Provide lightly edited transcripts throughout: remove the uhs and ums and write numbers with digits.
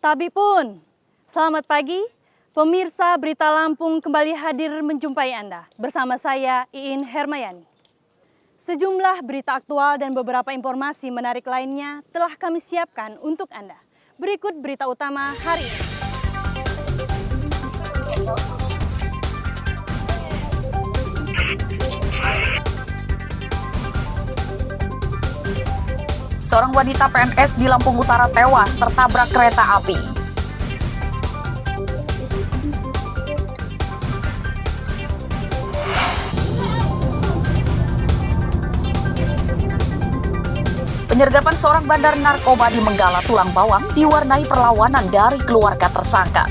Tabi pun, selamat pagi. Pemirsa Berita Lampung kembali hadir menjumpai Anda. Bersama saya, Iin Hermayani. Sejumlah berita aktual dan beberapa informasi menarik lainnya telah kami siapkan untuk Anda. Berikut berita utama hari ini. Seorang wanita PNS di Lampung Utara tewas tertabrak kereta api. Penyergapan seorang bandar narkoba di Menggala Tulang Bawang diwarnai perlawanan dari keluarga tersangka.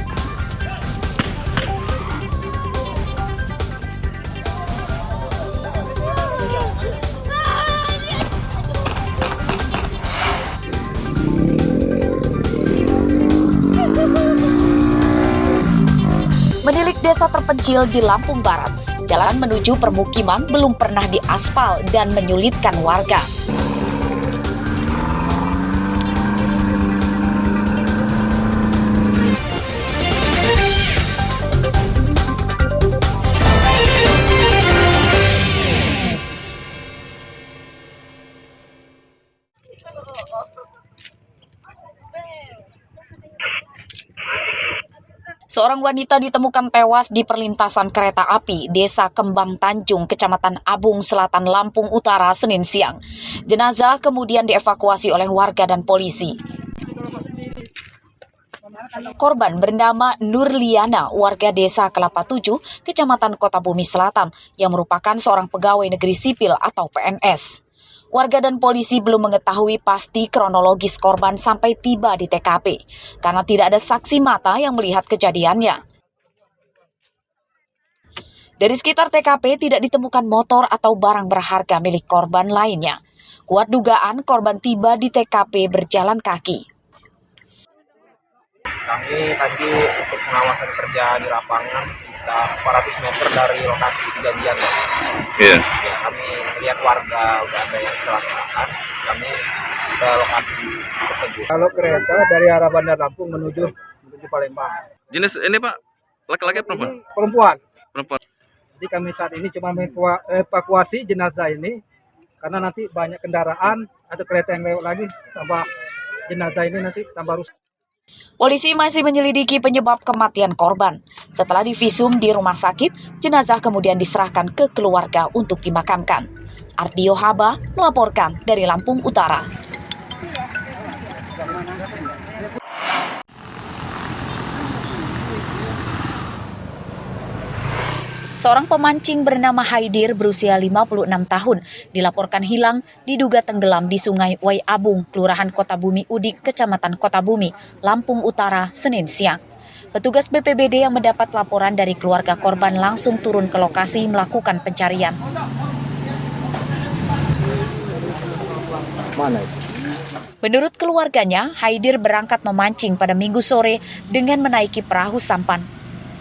Menilik desa terpencil di Lampung Barat, jalan menuju permukiman belum pernah diaspal dan menyulitkan warga. Seorang wanita ditemukan tewas di perlintasan kereta api Desa Kembang Tanjung, Kecamatan Abung Selatan, Lampung Utara, Senin siang. Jenazah kemudian dievakuasi oleh warga dan polisi. Korban bernama Nurliana, warga Desa Kelapa 7, Kecamatan Kota Bumi Selatan, yang merupakan seorang pegawai negeri sipil atau PNS. Warga dan polisi belum mengetahui pasti kronologis korban sampai tiba di TKP, karena tidak ada saksi mata yang melihat kejadiannya. Dari sekitar TKP tidak ditemukan motor atau barang berharga milik korban lainnya. Kuat dugaan korban tiba di TKP berjalan kaki. Kami tadi untuk pengawasan kerja di lapangan kita 400 meter dari lokasi kejadian. Yeah. Ya, kami melihat warga udah ada yang kecelakaan. Kami ke lokasi tersebut. Kalau kereta dari arah Bandar Lampung menuju Palembang. Jenis ini Pak, laki-laki atau perempuan? Perempuan. Perempuan. Jadi kami saat ini cuma evakuasi jenazah ini karena nanti banyak kendaraan atau kereta yang lewat lagi, tambah jenazah ini nanti tambah rusak. Polisi masih menyelidiki penyebab kematian korban. Setelah divisum di rumah sakit, jenazah kemudian diserahkan ke keluarga untuk dimakamkan. Ardio Haba melaporkan dari Lampung Utara. Seorang pemancing bernama Haidir berusia 56 tahun dilaporkan hilang diduga tenggelam di Sungai Wai Abung, Kelurahan Kota Bumi Udik, Kecamatan Kota Bumi, Lampung Utara, Senin siang. Petugas BPBD yang mendapat laporan dari keluarga korban langsung turun ke lokasi melakukan pencarian. Menurut keluarganya, Haidir berangkat memancing pada Minggu sore dengan menaiki perahu sampan.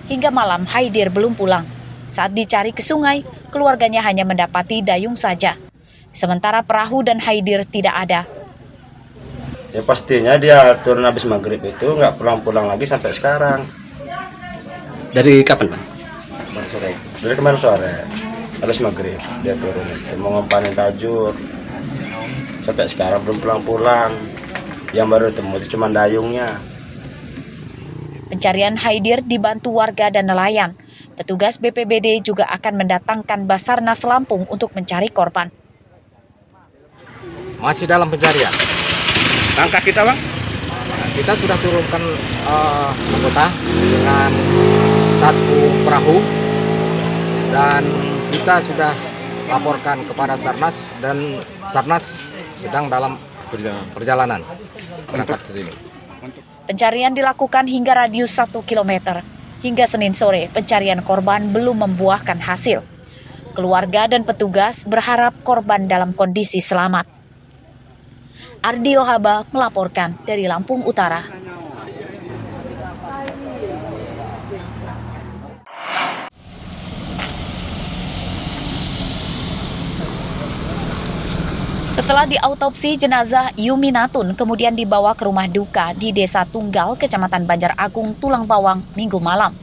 Hingga malam Haidir belum pulang. Saat dicari ke sungai, keluarganya hanya mendapati dayung saja. Sementara perahu dan Haidir tidak ada. Ya pastinya dia turun habis maghrib itu nggak pulang-pulang lagi sampai sekarang. Dari kapan Pak? Kemarin sore. Dari kemarin sore, habis maghrib dia turun itu mau ngempanin tajur. Sampai sekarang belum pulang-pulang. Yang baru ketemu itu cuma dayungnya. Pencarian Haidir dibantu warga dan nelayan. Petugas BPBD juga akan mendatangkan Basarnas Lampung untuk mencari korban. Masih dalam pencarian. Langkah kita Bang? Kita sudah turunkan anggota dengan satu perahu dan kita sudah laporkan kepada Sarnas dan Sarnas sedang dalam perjalanan berangkat ke sini. Pencarian dilakukan hingga radius 1 km. Hingga Senin sore, pencarian korban belum membuahkan hasil. Keluarga dan petugas berharap korban dalam kondisi selamat. Ardio Haba melaporkan dari Lampung Utara. Setelah diautopsi, jenazah Yuminatun kemudian dibawa ke rumah duka di Desa Tunggal, Kecamatan Banjar Agung, Tulang Bawang, Minggu malam.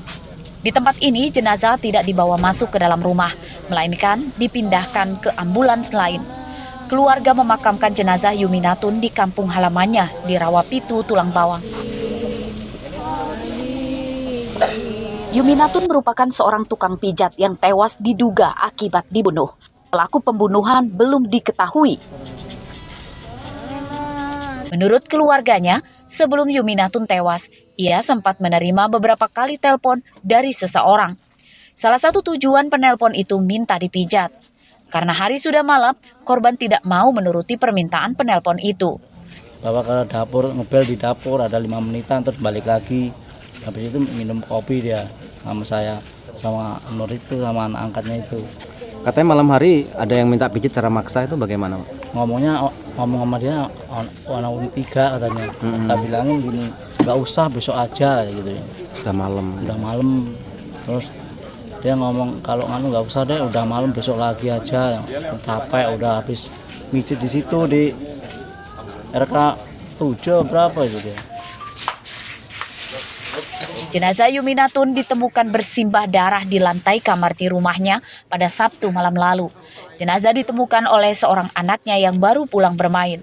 Di tempat ini, jenazah tidak dibawa masuk ke dalam rumah, melainkan dipindahkan ke ambulans lain. Keluarga memakamkan jenazah Yuminatun di kampung halamannya di Rawapitu, Tulang Bawang. Yuminatun merupakan seorang tukang pijat yang tewas diduga akibat dibunuh. Pelaku pembunuhan belum diketahui. Menurut keluarganya, sebelum Yuminatun tewas, ia sempat menerima beberapa kali telepon dari seseorang. Salah satu tujuan penelpon itu minta dipijat. Karena hari sudah malam, korban tidak mau menuruti permintaan penelpon itu. Bawa ke dapur, ngebel di dapur, ada 5 menitan, terus balik lagi. Habis itu minum kopi dia sama saya, sama Nur itu, sama anak angkatnya itu. Katanya malam hari ada yang minta pijit secara maksa, itu bagaimana? Ngomong sama dia, warna 3 katanya. Kita bilangin gini, nggak usah, besok aja gitu. Udah malam. Terus dia ngomong kalau nggak usah deh, udah malam, besok lagi aja. Capek, udah habis mijit di situ di RK 7 berapa itu dia. Jenazah Yuminatun ditemukan bersimbah darah di lantai kamar di rumahnya pada Sabtu malam lalu. Jenazah ditemukan oleh seorang anaknya yang baru pulang bermain.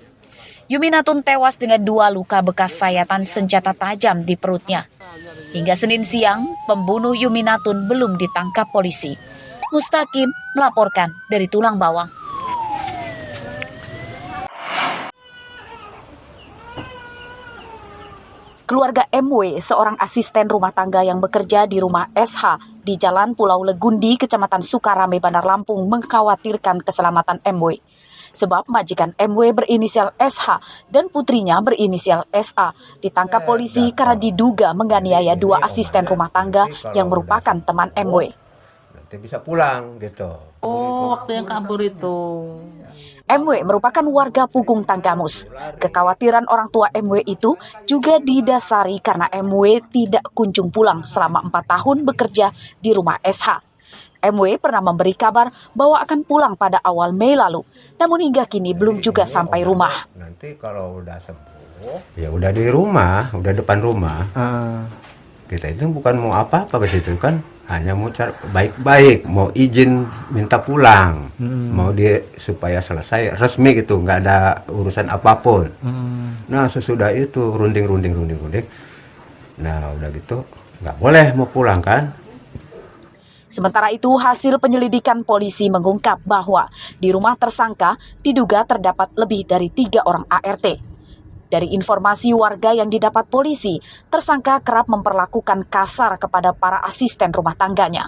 Yuminatun tewas dengan 2 luka bekas sayatan senjata tajam di perutnya. Hingga Senin siang, pembunuh Yuminatun belum ditangkap polisi. Mustaqim melaporkan dari Tulang Bawang. Keluarga MW, seorang asisten rumah tangga yang bekerja di rumah SH di Jalan Pulau Legundi, Kecamatan Sukarame, Bandar Lampung, mengkhawatirkan keselamatan MW. Sebab majikan MW berinisial SH dan putrinya berinisial SA ditangkap polisi karena diduga menganiaya 2 asisten rumah tangga yang merupakan teman MW. Nanti bisa pulang gitu. Oh, waktu yang kabur itu. MW merupakan warga Pugung Tanggamus. Kekhawatiran orang tua MW itu juga didasari karena MW tidak kunjung pulang selama 4 tahun bekerja di rumah SH. MW pernah memberi kabar bahwa akan pulang pada awal Mei lalu, namun hingga kini belum juga sampai rumah. Nanti kalau udah sembuh, ya udah di rumah, udah depan rumah. Kita itu bukan mau apa-apa ke situ kan, hanya mau cari baik-baik, mau izin minta pulang, mau dia supaya selesai resmi gitu, nggak ada urusan apapun. Nah sesudah itu runding. Nah udah gitu nggak boleh mau pulang kan. Sementara itu, hasil penyelidikan polisi mengungkap bahwa di rumah tersangka diduga terdapat lebih dari 3 orang ART. Dari informasi warga yang didapat polisi, tersangka kerap memperlakukan kasar kepada para asisten rumah tangganya.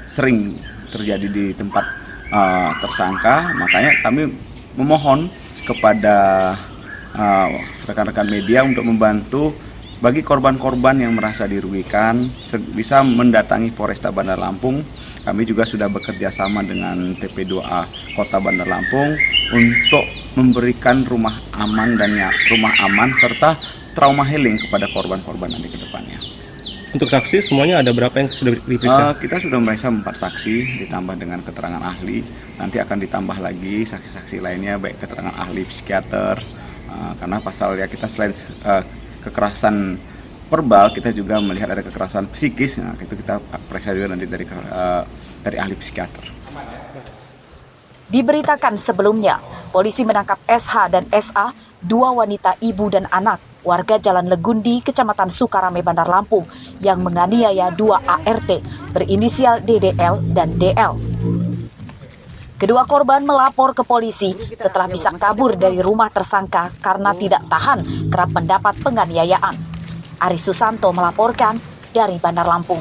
Sering terjadi di tempat tersangka, makanya kami memohon kepada rekan-rekan media untuk membantu bagi korban-korban yang merasa dirugikan, bisa mendatangi Polresta Bandar Lampung. Kami juga sudah bekerja sama dengan TP2A Kota Bandar Lampung untuk memberikan rumah aman serta trauma healing kepada korban-korban nanti ke depannya. Untuk saksi semuanya ada berapa yang sudah diperiksa? Kita sudah memeriksa 4 saksi ditambah dengan keterangan ahli. Nanti akan ditambah lagi saksi-saksi lainnya, baik keterangan ahli psikiater, karena pasal ya kita selain kekerasan verbal, kita juga melihat ada kekerasan psikis. Nah, itu kita periksa juga nanti dari ahli psikiater. Diberitakan sebelumnya, polisi menangkap SH dan SA, 2 wanita ibu dan anak, warga Jalan Legundi, Kecamatan Sukarame, Bandar Lampung, yang menganiaya 2 ART berinisial DDL dan DL. Kedua korban melapor ke polisi setelah bisa kabur dari rumah tersangka karena tidak tahan kerap mendapat penganiayaan. Ari Susanto melaporkan dari Bandar Lampung.